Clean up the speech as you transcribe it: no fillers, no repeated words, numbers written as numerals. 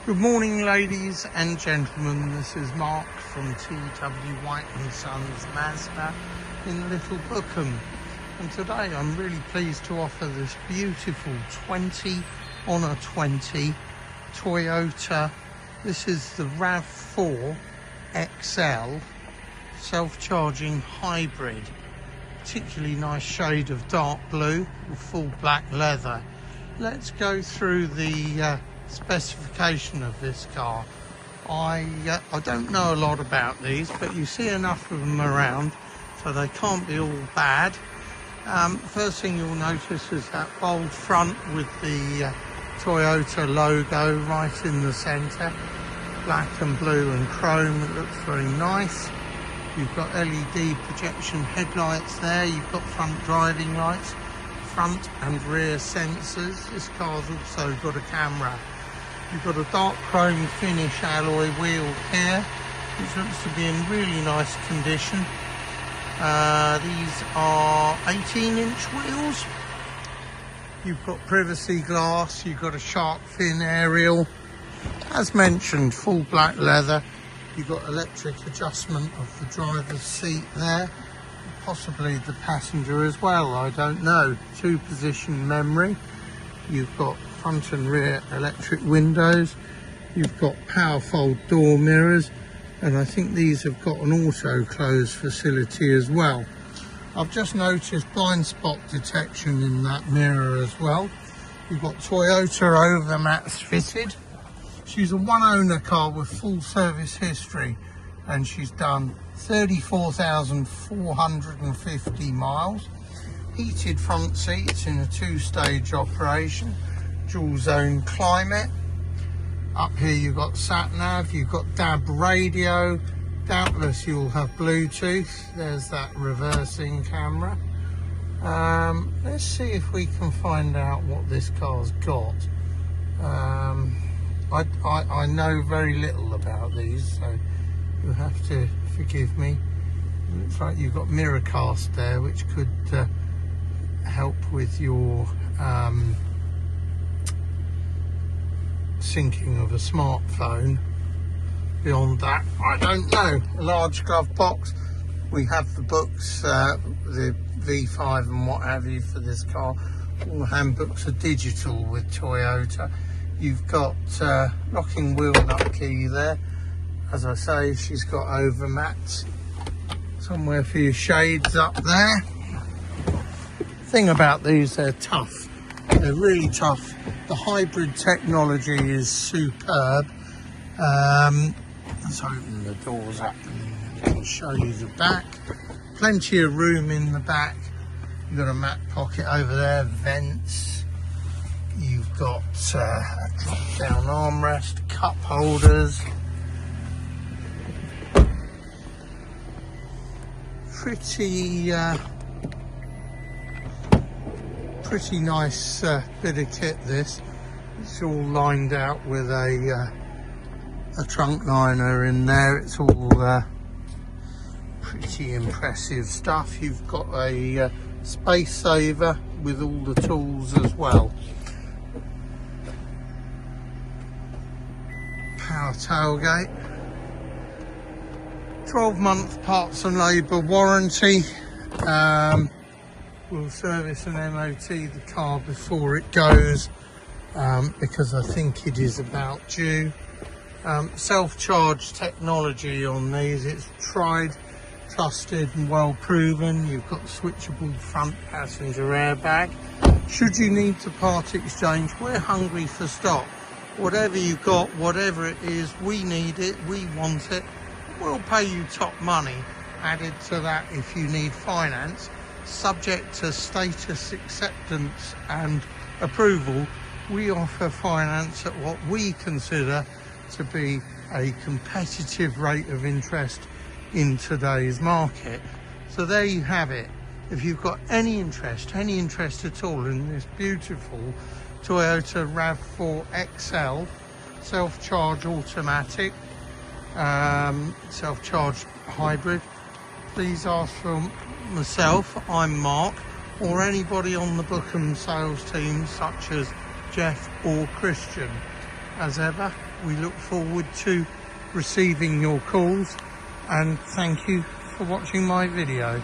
Good morning, ladies and gentlemen. This is Mark from T.W. White & Sons Mazda in Little Bookham. And today I'm really pleased to offer this beautiful 20 on a 20 Toyota. This is the RAV4 XL self-charging hybrid. Particularly nice shade of dark blue with full black leather. Let's go through the specification of this car. I don't know a lot about these, but you see enough of them around, so they can't be all bad. First thing you'll notice is that bold front with the Toyota logo right in the centre, black and blue and chrome. It looks very nice. You've got LED projection headlights there. You've got front driving lights, front and rear sensors. This car's also got a camera. You've got a dark chrome finish alloy wheel here, which looks to be in really nice condition. These are 18-inch wheels. You've got privacy glass, you've got a shark fin aerial. As mentioned, full black leather. You've got electric adjustment of the driver's seat there, possibly the passenger as well, I don't know. 2-position memory. You've got front and rear electric windows. You've got power fold door mirrors, and I think these have got an auto close facility as well. I've just noticed blind spot detection in that mirror as well. You've got Toyota overmats fitted. She's a one-owner car with full service history, and she's done 34,450 miles. Heated front seats in a 2-stage operation, dual zone climate. Up here you've got sat nav, you've got DAB radio. Doubtless you'll have Bluetooth. There's that reversing camera. Let's see if we can find out what this car's got. I know very little about these, so you'll have to forgive me. It looks like you've got mirror cast there, which could help with your syncing of a smartphone. Beyond that, I don't know. A large glove box. We have the books, the V5 and what have you for this car. All the handbooks are digital with Toyota. You've got locking wheel nut key there. As I say, she's got overmats. Somewhere for your shades up there. Thing about these, they're tough. They're really tough. The hybrid technology is superb. Let's open the doors up and I can show you the back. Plenty of room in the back. You've got a mat pocket over there, vents. You've got a drop-down armrest, cup holders. Pretty nice bit of kit this. It's all lined out with a trunk liner in there. It's all pretty impressive stuff. You've got a space saver with all the tools as well. Power tailgate. 12-month parts and labour warranty. We'll service and MOT the car before it goes, because I think it is about due. Self-charge technology on these. It's tried, trusted and well proven. You've got switchable front passenger airbag. Should you need to part exchange, we're hungry for stock. Whatever you've got, whatever it is, we need it, we want it. We'll pay you top money. Added to that, if you need finance, subject to status acceptance and approval, we offer finance at what we consider to be a competitive rate of interest in today's market. So there you have it. If you've got any interest at all in this beautiful Toyota RAV4 XL self-charge automatic, self-charge hybrid, please ask for myself, I'm Mark, or anybody on the Bookham sales team such as Jeff or Christian. as ever, we look forward to receiving your calls, and thank you for watching my video.